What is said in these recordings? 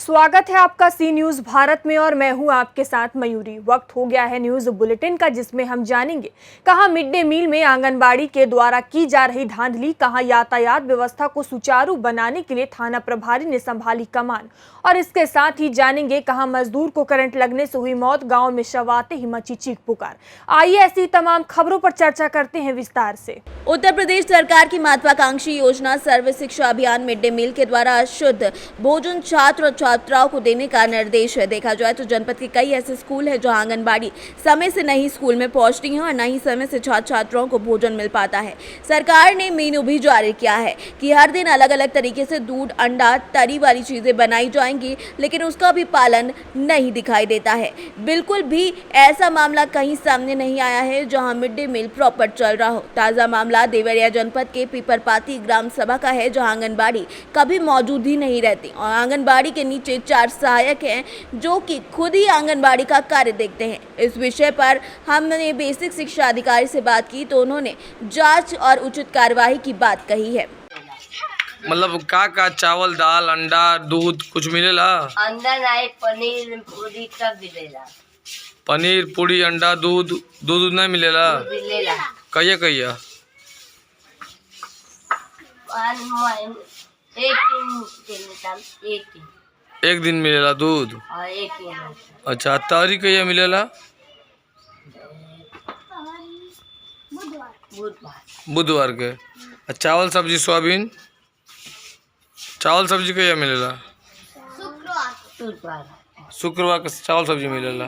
स्वागत है आपका सी न्यूज भारत में और मैं हूं आपके साथ मयूरी। वक्त हो गया है न्यूज बुलेटिन का, जिसमें हम जानेंगे कहां मिड डे मील में आंगनबाड़ी के द्वारा की जा रही धांधली, कहां यातायात व्यवस्था को सुचारू बनाने के लिए थाना प्रभारी ने संभाली कमान, और इसके साथ ही जानेंगे कहां मजदूर को करंट लगने से हुई मौत, गाँव में शव आते ही मची चीख पुकार। आइए ऐसी तमाम खबरों पर चर्चा करते हैं विस्तार से। उत्तर प्रदेश सरकार की महत्वाकांक्षी योजना सर्व शिक्षा अभियान मिड डे मील के द्वारा शुद्ध भोजन छात्र और छात्राओं को देने का निर्देश है। देखा जाए तो जनपद के कई ऐसे स्कूल हैं जहां आंगनबाड़ी समय से नहीं स्कूल में पहुंचती हैं और न ही समय से छात्र छात्राओं को भोजन मिल पाता है। सरकार ने मेनू भी जारी किया है कि हर दिन अलग अलग तरीके से दूध, अंडा, तरी वाली चीजें बनाई जाएंगी, लेकिन उसका भी पालन नहीं दिखाई देता है। बिल्कुल भी ऐसा मामला कहीं सामने नहीं आया है जहाँ मिड डे मील प्रॉपर चल रहा हो। ताजा मामला देवरिया जनपद के पीपरपाती ग्राम सभा का है, जहां आंगनबाड़ी कभी मौजूद ही नहीं रहती और आंगनबाड़ी के नीचे 4 सहायक हैं जो कि खुद ही आंगनबाड़ी का कार्य देखते हैं। इस विषय पर हमने बेसिक शिक्षा अधिकारी से बात की तो उन्होंने जांच और उचित कार्यवाही की बात कही है। मतलब का चावल, दाल, अंडा, दूध कुछ मिलेला? अंडा नहीं, पनीर पूरी सब मिलेला। पनीर, पूरी, अंडा, दूध नहीं मिलेला? मिलेला। कहिया कहिया? एक दिन मिलेला दूध? अच्छा, तरी कहिया मिलेला? बुधवार के। चावल, सब्जी, सोयाबीन, चावल सब्जी कहिया मिलेला? शुक्रवार के चावल सब्जी मिलेला।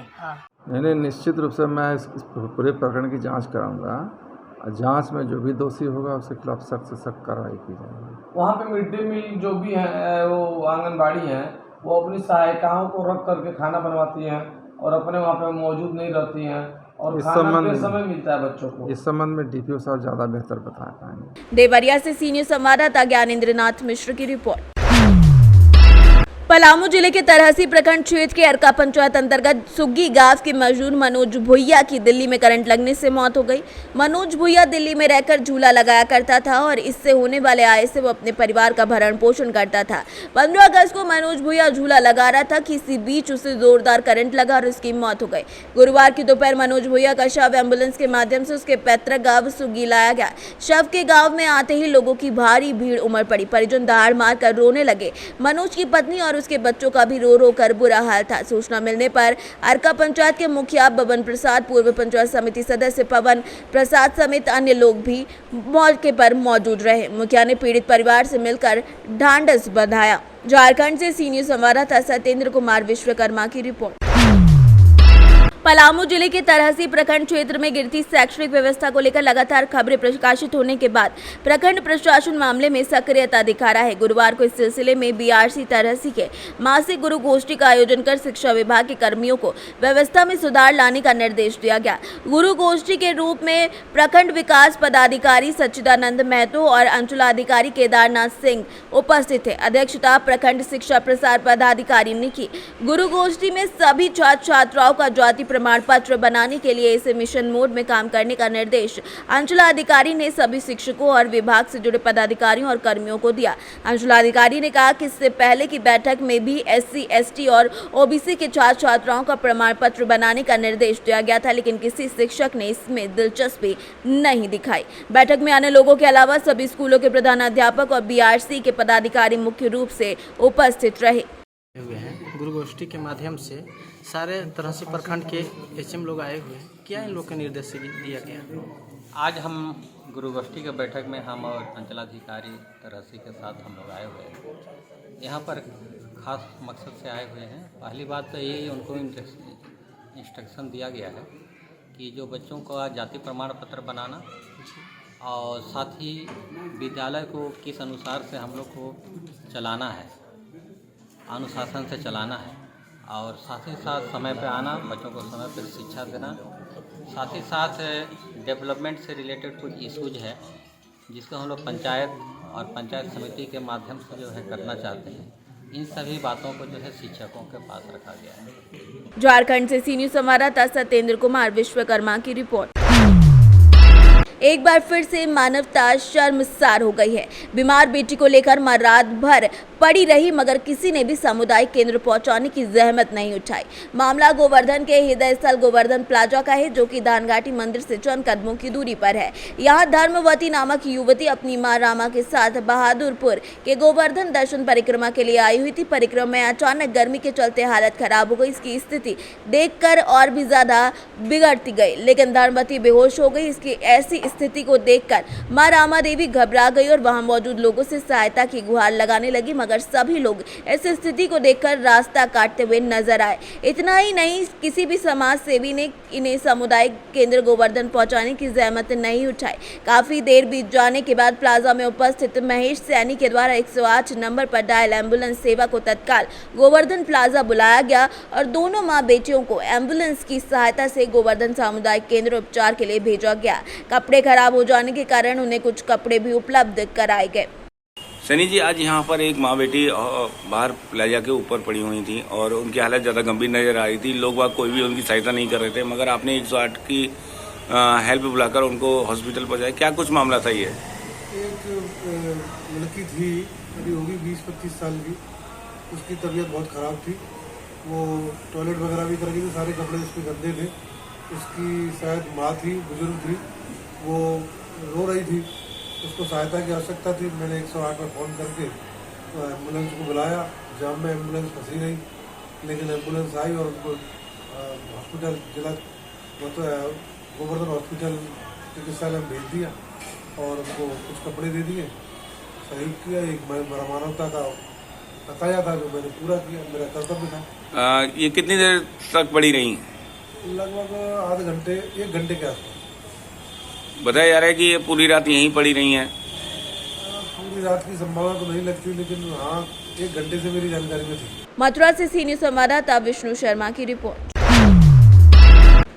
नहीं, निश्चित रूप से मैं इस पूरे प्रकरण की जांच कराऊंगा और जांच में जो भी दोषी होगा उसके खिलाफ सख्त से सख्त कार्रवाई की जाएगी। वहाँ पे मिड डे मील जो भी है वो आंगनबाड़ी हैं, वो अपनी सहायिकाओं को रख करके खाना बनवाती हैं और अपने वहाँ पे मौजूद नहीं रहती हैं और खाना किस समय मिलता है बच्चों को। इस संबंध में डीपीओ साहब ज़्यादा बेहतर बता पाएंगे। देवरिया से सीनियर संवाददाता ज्ञानेंद्र नाथ मिश्र की रिपोर्ट। पलामू जिले के तरहसी प्रखंड क्षेत्र के अरका पंचायत अंतर्गत सुग्गी गांव के मजदूर मनोज भुइया की दिल्ली में करंट लगने से मौत हो गई। मनोज भुइया दिल्ली में रहकर झूला लगाया करता था और इससे होने वाले आय से वो अपने परिवार का भरण पोषण करता था। 15 अगस्त को मनोज भुइया झूला लगा रहा था कि इसी बीच उसे जोरदार करंट लगा और उसकी मौत हो गई। गुरुवार की दोपहर मनोज भुइया का शव एम्बुलेंस के माध्यम से उसके पैतृक गांव सुग्गी लाया गया। शव के गाँव में आते ही लोगों की भारी भीड़ उमड़ पड़ी। परिजन दहाड़ मार कर रोने लगे। मनोज की पत्नी और उसके बच्चों का भी रो रो कर बुरा हाल था। सूचना मिलने पर अरका पंचायत के मुखिया बबन प्रसाद, पूर्व पंचायत समिति सदस्य पवन प्रसाद समेत अन्य लोग भी मौके पर मौजूद रहे। मुखिया ने पीड़ित परिवार से मिलकर ढांढस बंधाया। झारखंड से सीनियर संवाददाता सत्येंद्र कुमार विश्वकर्मा की रिपोर्ट। पलामू जिले के तरहसी प्रखंड क्षेत्र में गिरती शैक्षणिक व्यवस्था को लेकर लगातार खबरें प्रकाशित होने के बाद प्रखंड प्रशासन मामले में सक्रियता दिखा रहा है। गुरुवार को इस सिलसिले में बीआरसी तरहसी के मासिक गुरु गोष्ठी का आयोजन कर शिक्षा विभाग के कर्मियों को व्यवस्था में सुधार लाने का निर्देश दिया गया। गुरु गोष्ठी के रूप में प्रखंड विकास पदाधिकारी सच्चिदानंद महतो और अंचलाधिकारी केदारनाथ सिंह उपस्थित थे। अध्यक्षता प्रखंड शिक्षा प्रसार पदाधिकारी ने की। गुरु गोष्ठी में सभी छात्र छात्राओं का जाति प्रमाण पत्र बनाने के लिए इसे मिशन मोड में काम करने का निर्देश अंचलाधिकारी ने सभी शिक्षकों और विभाग से जुड़े पदाधिकारियों और कर्मियों को दिया। अंचलाधिकारी ने कहा कि इससे पहले की बैठक में भी एससी, एसटी और ओबीसी के छात्र छात्राओं का प्रमाण पत्र बनाने का निर्देश दिया गया था, लेकिन किसी शिक्षक ने इसमें दिलचस्पी नहीं दिखाई। बैठक में आने लोगों के अलावा सभी स्कूलों के प्रधानाध्यापक और बीआरसी के पदाधिकारी मुख्य रूप से उपस्थित रहे। हुए हैं गुरु गोष्ठी के माध्यम से सारे तरह से प्रखंड के एचएम लोग आए हुए हैं। क्या इन लोग के निर्देश से दिया गया? आज हम गुरु गोष्ठी के बैठक में हम और अंचलाधिकारी तरहसी के साथ हम लोग आए हुए हैं। यहाँ पर खास मकसद से आए हुए हैं। पहली बात तो ये उनको इंस्ट्रक्शन दिया गया है कि जो बच्चों का जाति प्रमाण पत्र बनाना और साथ ही विद्यालय को किस अनुसार से हम लोग को चलाना है, अनुशासन से चलाना है और साथ ही साथ समय पे आना, बच्चों को समय पर शिक्षा देना, साथ ही साथ डेवलपमेंट से रिलेटेड कुछ इश्यूज है जिसको हम लोग पंचायत और पंचायत समिति के माध्यम से जो है करना चाहते हैं। इन सभी बातों को जो है शिक्षकों के पास रखा गया है। झारखंड से सीनियर संवाददाता सत्येंद्र कुमार विश्वकर्मा की रिपोर्ट। एक बार फिर से मानवता शर्मसार हो गई है। बीमार बेटी को लेकर मां रात भर पड़ी रही मगर किसी ने भी सामुदायिक केंद्र पहुंचाने की जहमत नहीं उठाई। मामला गोवर्धन के हृदय स्थल गोवर्धन प्लाजा का है, जो कि धानघाटी मंदिर से चंद कदमों की दूरी पर है। यहाँ धर्मवती नामक युवती अपनी मां रामा के साथ बहादुरपुर के गोवर्धन दर्शन परिक्रमा के लिए आई हुई थी। परिक्रमा में अचानक गर्मी के चलते हालत खराब हो गई। इसकी स्थिति देखकर और भी ज्यादा बिगड़ती गई, लेकिन धर्मवती बेहोश हो गई। इसकी ऐसी स्थिति को देखकर मां रामा देवी घबरा गई और वहां मौजूद लोगों से सहायता की गुहार लगाने लगी, मगर सभी लोग इस स्थिति को देखकर रास्ता काटते हुए नजर आए। इतना ही नहीं, किसी भी समाज सेवी ने इन्हें सामुदायिक केंद्र गोवर्धन पहुंचाने की जहमत नहीं उठाई। काफी देर बीत जाने के बाद प्लाजा में उपस्थित महेश सैनी के द्वारा 108 नंबर पर डायल एम्बुलेंस सेवा को तत्काल गोवर्धन प्लाजा बुलाया गया और दोनों मां बेटियों को एम्बुलेंस की सहायता से गोवर्धन सामुदायिक केंद्र उपचार के लिए भेजा गया। कपड़े खराब हो जाने के कारण उन्हें कुछ कपड़े भी उपलब्ध कराए गए। सनी जी, आज यहाँ पर एक माँ बेटी बाहर प्लाजा के ऊपर पड़ी हुई थी और उनकी हालत ज़्यादा गंभीर नजर आ रही थी। लोग बाग कोई भी उनकी सहायता नहीं कर रहे थे, मगर आपने 108 की हेल्प बुलाकर उनको हॉस्पिटल पहुँचाया। क्या कुछ मामला था ये? एक लड़की थी, अभी होगी 20-25 साल की। उसकी तबीयत बहुत ख़राब थी। वो टॉयलेट वगैरह भी कर गई थी, सारे कपड़े उसके गंदे थे। उसकी शायद माँ थी, बुजुर्ग थी, वो रो रही थी। उसको सहायता की आवश्यकता थी। मैंने 108 पर फ़ोन करके एम्बुलेंस को बुलाया। जाम में एम्बुलेंस फंसी नहीं, लेकिन एम्बुलेंस आई और उनको हॉस्पिटल जिला गोवर्धन हॉस्पिटल चिकित्सालय में भेज दिया और उनको कुछ कपड़े दे दिए। सही किया, एक मानवता का बताया था जो मैंने पूरा किया, मेरा कर्तव्य था। ये कितनी देर तक पड़ी रही? लगभग आधे घंटे 1 घंटे के आसपास। बताया जा रहा है कि ये पूरी रात यहीं पड़ी रही हैं। पूरी रात की संभावना तो नहीं लगती, लेकिन हाँ 1 घंटे से मेरी जानकारी में थी। मथुरा से सीनियर संवाददाता विष्णु शर्मा की रिपोर्ट।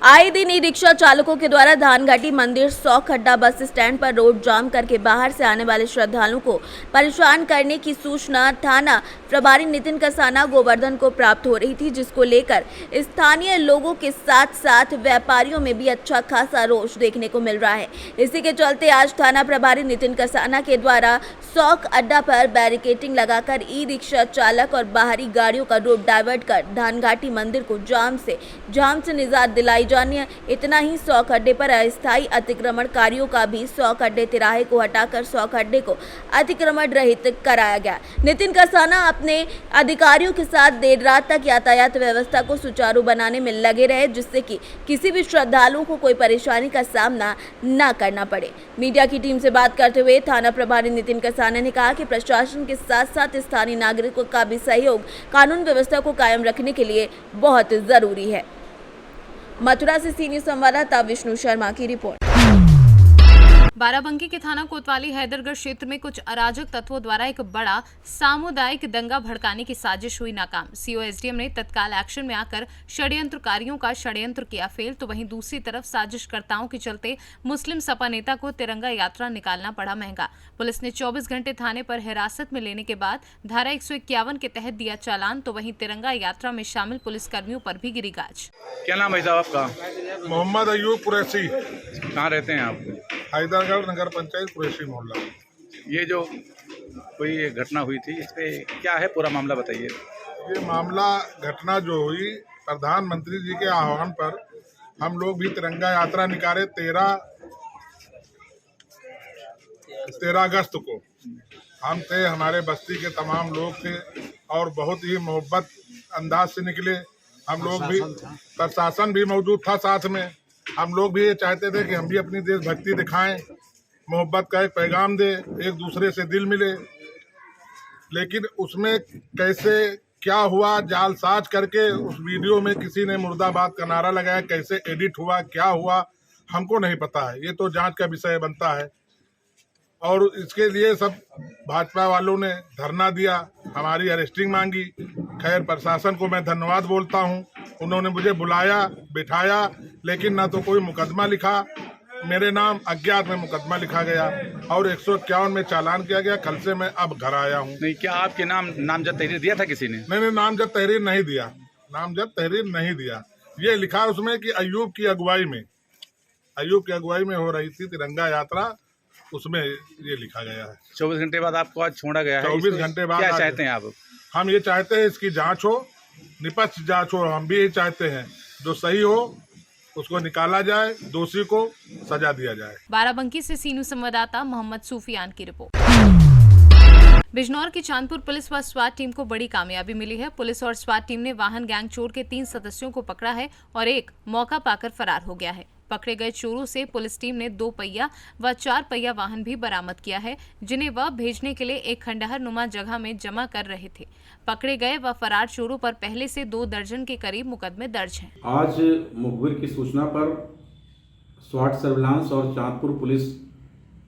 आए दिन ई रिक्शा चालकों के द्वारा धानघाटी मंदिर 100 खड्डा बस स्टैंड पर रोड जाम करके बाहर से आने वाले श्रद्धालुओं को परेशान करने की सूचना थाना प्रभारी नितिन कसाना गोवर्धन को प्राप्त हो रही थी, जिसको लेकर स्थानीय लोगों के साथ साथ व्यापारियों में भी अच्छा खासा रोष देखने को मिल रहा है। इसी के चलते आज थाना प्रभारी नितिन कसाना के द्वारा 100 अड्डा पर बैरिकेडिंग लगाकर ई रिक्शा चालक और बाहरी गाड़ियों का रूट डाइवर्ट कर धानघाटी मंदिर को जाम से निजात दिलाई जानिए। इतना ही 100 खड्डे पर अस्थायी अतिक्रमणकारियों का भी 100 खड्डे तिराहे को हटाकर 100 खड्डे को अतिक्रमण रहित कराया गया। नितिन कसाना अपने अधिकारियों के साथ देर रात तक यातायात व्यवस्था को सुचारू बनाने में लगे रहे, जिससे कि किसी भी श्रद्धालुओं को कोई परेशानी का सामना न करना पड़े। मीडिया की टीम से बात करते हुए थाना प्रभारी नितिन कसाना ने कहा कि प्रशासन के साथ साथ स्थानीय नागरिकों का भी सहयोग कानून व्यवस्था को कायम रखने के लिए बहुत जरूरी है। मथुरा से सीनियर संवाददाता विष्णु शर्मा की रिपोर्ट। बाराबंकी के थाना कोतवाली हैदरगढ़ क्षेत्र में कुछ अराजक तत्वों द्वारा एक बड़ा सामुदायिक दंगा भड़काने की साजिश हुई नाकाम। सीओ एसडीएम ने तत्काल एक्शन में आकर षड्यंत्रकारियों का षड्यंत्र किया फेल, तो वहीं दूसरी तरफ साजिशकर्ताओं के चलते मुस्लिम सपा नेता को तिरंगा यात्रा निकालना पड़ा महंगा। पुलिस ने 24 घंटे थाने पर हिरासत में लेने के बाद धारा 151 के तहत दिया चालान, तो वहीं तिरंगा यात्रा में शामिल पुलिसकर्मियों पर भी गिरी गाज। क्या नाम है साहब आपका? मोहम्मद अयूब कुरैशी। कहाँ रहते हैं आप? हैदरगढ़ नगर पंचायत कुरैशी मोहल्ला। ये जो कोई घटना हुई थी, इस पे क्या है पूरा मामला बताइए। ये मामला घटना जो हुई, प्रधानमंत्री जी के आह्वान पर हम लोग भी तिरंगा यात्रा निकाले 13 अगस्त को। हम थे, हमारे बस्ती के तमाम लोग थे और बहुत ही मोहब्बत अंदाज से निकले। हम लोग भी, प्रशासन भी मौजूद था साथ में। हम लोग भी ये चाहते थे कि हम भी अपनी देशभक्ति दिखाएं, मोहब्बत का एक पैगाम दे, एक दूसरे से दिल मिले। लेकिन उसमें कैसे क्या हुआ, जालसाज करके उस वीडियो में किसी ने मुर्दाबाद का नारा लगाया, कैसे एडिट हुआ, क्या हुआ, हमको नहीं पता है। ये तो जांच का विषय बनता है। और इसके लिए सब भाजपा वालों ने धरना दिया, हमारी अरेस्टिंग मांगी। खैर, प्रशासन को मैं धन्यवाद बोलता हूँ, उन्होंने मुझे बुलाया, बिठाया, लेकिन ना तो कोई मुकदमा लिखा, मेरे नाम अज्ञात में मुकदमा लिखा गया और 151 में चालान किया गया। कल से मैं अब घर आया हूँ। नहीं, क्या आपके नामजद तहरीर दिया था किसी ने? नहीं, नामजद तहरीर नहीं दिया, नामजद तहरीर नहीं दिया। ये लिखा उसमें कि अयूब की अगुवाई में आयोग की अगुवाई में हो रही थी तिरंगा यात्रा, उसमें ये लिखा गया है। 24 घंटे बाद आपको आज छोड़ा गया है। 24 घंटे बाद क्या आज चाहते हैं आप? हम ये चाहते हैं इसकी जांच हो, निष्पक्ष जांच हो। हम भी ये चाहते हैं जो सही हो उसको निकाला जाए, दोषी को सजा दिया जाए। बाराबंकी से सीनू संवाददाता मोहम्मद सूफियान की रिपोर्ट। बिजनौर की चांदपुर पुलिस व स्वाट टीम को बड़ी कामयाबी मिली है। पुलिस और स्वाट टीम ने वाहन गैंग चोर के 3 सदस्यों को पकड़ा है और एक मौका पाकर फरार हो गया है। पकड़े गए चोरों से पुलिस टीम ने 2 पहिया व 4 पहिया वाहन भी बरामद किया है, जिन्हें वह भेजने के लिए एक खंडहर नुमा जगह में जमा कर रहे थे। पकड़े गए व फरार चोरों पर पहले से 2 दर्जन के करीब मुकदमे दर्ज हैं। आज मुखबिर की सूचना पर स्वाट सर्विलांस और चांदपुर पुलिस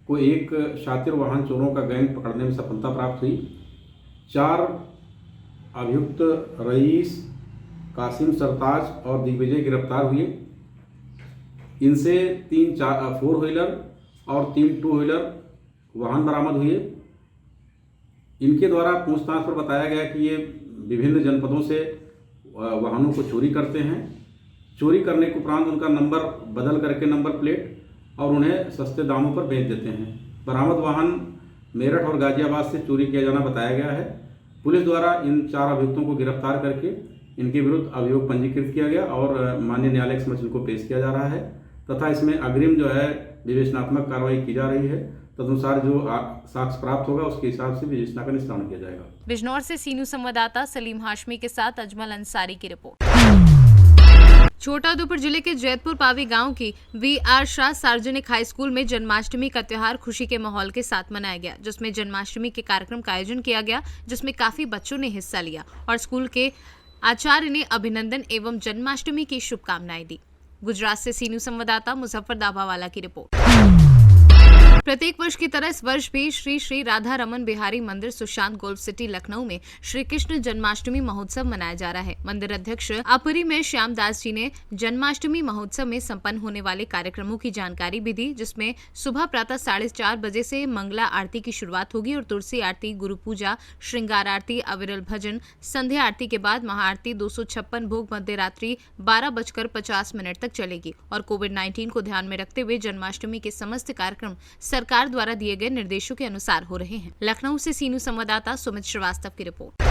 को एक शातिर वाहन चोरों का गैंग पकड़ने में सफलता प्राप्त हुई। 4 अभियुक्त रईस, कासिम, सरताज और दिग्विजय गिरफ्तार हुए। इनसे 3 4 व्हीलर और 3 2 व्हीलर वाहन बरामद हुए। इनके द्वारा पूछताछ पर बताया गया कि ये विभिन्न जनपदों से वाहनों को चोरी करते हैं। चोरी करने के उपरांत उनका नंबर बदल करके नंबर प्लेट और उन्हें सस्ते दामों पर बेच देते हैं। बरामद वाहन मेरठ और गाजियाबाद से चोरी किया जाना बताया गया है। पुलिस द्वारा इन 4 अभियुक्तों को गिरफ्तार करके इनके विरुद्ध अभियोग पंजीकृत किया गया और माननीय न्यायालय के समक्ष इनको पेश किया जा रहा है तथा इसमें अग्रिम जो है विवेचनात्मक कार्रवाई की जा रही है। तदनुसार जो साक्ष्य प्राप्त होगा उसके हिसाब से विवेचना का निस्तारण किया जाएगा। बिजनौर से सीनू संवाददाता सलीम हाशमी के साथ अजमल अंसारी की रिपोर्ट। छोटाउदेपुर जिले के जैतपुर पावी गांव की वी.आर. शाह सार्वजनिक हाई स्कूल में जन्माष्टमी का त्योहार खुशी के माहौल के साथ मनाया गया, जिसमें जन्माष्टमी के कार्यक्रम का आयोजन किया गया, जिसमें काफी बच्चों ने हिस्सा लिया और स्कूल के आचार्य ने अभिनंदन एवं जन्माष्टमी की शुभकामनाएं दी। गुजरात से सीनू संवाददाता मुजफ्फर दाभावाला की रिपोर्ट। प्रत्येक वर्ष की तरह इस वर्ष भी श्री श्री राधा रमन बिहारी मंदिर सुशांत गोल्फ सिटी लखनऊ में श्री कृष्ण जन्माष्टमी महोत्सव मनाया जा रहा है। मंदिर अध्यक्ष अपरी में श्याम दास जी ने जन्माष्टमी महोत्सव में संपन्न होने वाले कार्यक्रमों की जानकारी भी दी, जिसमें सुबह प्रातः 4:30 बजे से मंगला आरती की शुरुआत होगी और तुलसी आरती, गुरु पूजा, श्रृंगार आरती, अविरल भजन, संध्या आरती के बाद महाआरती 256 भोग मध्य रात्रि 12:50 तक चलेगी और कोविड-19 को ध्यान में रखते हुए जन्माष्टमी के समस्त कार्यक्रम सरकार द्वारा दिए गए निर्देशों के अनुसार हो रहे हैं। लखनऊ से सीनू संवाददाता सुमित श्रीवास्तव की रिपोर्ट।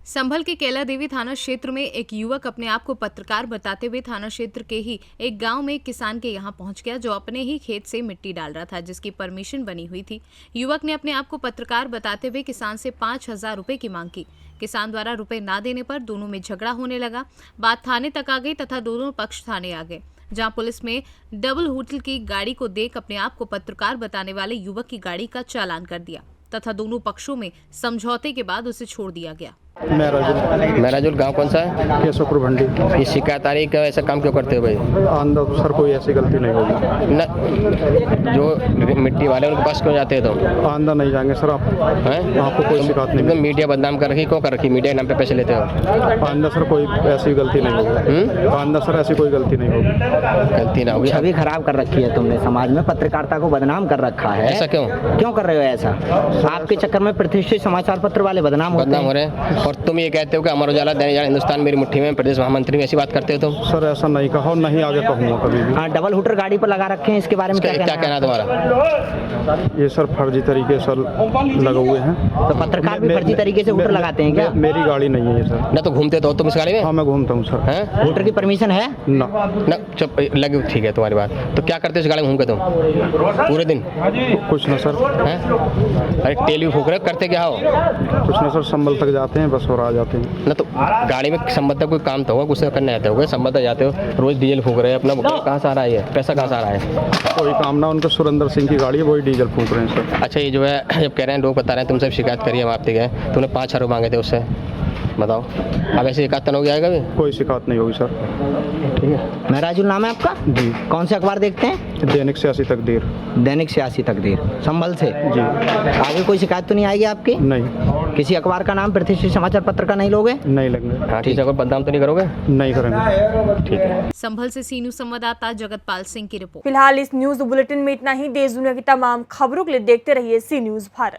संभल के कैला देवी थाना क्षेत्र में एक युवक अपने आप को पत्रकार बताते हुए थाना क्षेत्र के ही एक गांव में एक किसान के यहां पहुंच गया, जो अपने ही खेत से मिट्टी डाल रहा था, जिसकी परमिशन बनी हुई थी। युवक ने अपने आप को पत्रकार बताते हुए किसान से 5,000 रुपए की मांग की। किसान द्वारा रुपए ना देने पर दोनों में झगड़ा होने लगा। बात थाने तक आ गई तथा दोनों पक्ष थाने आ गए, जहां पुलिस में डबल होटल की गाड़ी को देख अपने आप को पत्रकार बताने वाले युवक की गाड़ी का चालान कर दिया तथा दोनों पक्षों में समझौते के बाद उसे छोड़ दिया गया। महराजुल गांव कौन सा है? केशवपुर भंडी। ये शिकायत आ रही है, ऐसा काम क्यों करते हो भाई? अंदर सर कोई ऐसी गलती नहीं होगी न, जो मिट्टी वाले उनके पास क्यों जाते हो तुम? अंदर नहीं जाएंगे सर आप हैं? आपको कोई शिकायत नहीं। मीडिया बदनाम कर रखी, क्यों कर रखी? मीडिया के नाम पे पैसे लेते हो? अंदर सर कोई ऐसी गलती नहीं होगी। अंदर सर ऐसी कोई गलती नहीं होगी। गलती ना होगी। छवि खराब कर रखी है तुमने, समाज में पत्रकारिता को बदनाम कर रखा है। ऐसा क्यों कर रहे हो? ऐसा आपके चक्कर में प्रतिष्ठित समाचार पत्र वाले बदनाम हो रहे हैं। और तुम ये कहते हो कि अमर उजाला, दैनिक जागरण, हिंदुस्तान मेरी मुट्ठी में, प्रदेश महामंत्री में, ऐसी बात करते हो तुम? सर ऐसा नहीं कहा, नहीं आगे कहूँगा कभी भी। डबल हुटर गाड़ी पर लगा रखे हैं, इसके बारे में क्या कहना है तुम्हारा? ये सर फर्जी तरीके से लगे हुए हैं। तो पत्रकार भी फर्जी तरीके से हुटर लगाते हैं क्या? मेरी गाड़ी नहीं है ये सर। ना तो घूमते तो तुम इस गाड़ी में? हाँ मैं घूमता हूँ सर। हुटर की परमिशन है ना? चुप लगे, ठीक है तुम्हारी बात। तो क्या करते हो इस गाड़ी में घूम के तुम पूरे दिन? कुछ ना सर। अरे तेल भी फूक रहे, करते क्या हो? कुछ ना सर, संभल तक जाते हैं बस और आ जाते हैं ना। तो गाड़ी में संबंध तक कोई काम तो होगा, कुछ करने आते हो? संबंध जाते हो, रोज डीजल फूक रहे हैं, अपना कहाँ से आ रहा है? पैसा कहाँ से आ रहा है? कोई काम ना, उनका सुरेंद्र सिंह की गाड़ी है, वही डीजल फूक रहे हैं सर। अच्छा, ये जो है जब कह रहे हैं, लोग बता रहे हैं तुमसे शिकायत करिए, हम आपसे गए, तुमने 5,000 मांगे थे उससे, बताओ अब ऐसे शिकायत हो जाएगा? भी कोई शिकायत नहीं होगी सर। ठीक है। महराजुल नाम है आपका जी? कौन से अखबार देखते हैं? दैनिक सियासी तकदीर। दैनिक सियासी तकदीर, संभल से जी। आगे कोई शिकायत तो नहीं आएगी आपकी? नहीं। किसी अखबार का नाम, प्रतिष्ठित समाचार पत्र का नहीं लोगे? नहीं लगेंगे। हाँ ठीक है, बदनाम तो नहीं करोगे? नहीं करेंगे। ठीक है। संभल से सीनू संवाददाता जगतपाल सिंह की रिपोर्ट। फिलहाल इस न्यूज बुलेटिन में इतना ही। देश दुनिया की तमाम खबरों के लिए देखते रहिए सी न्यूज भारत।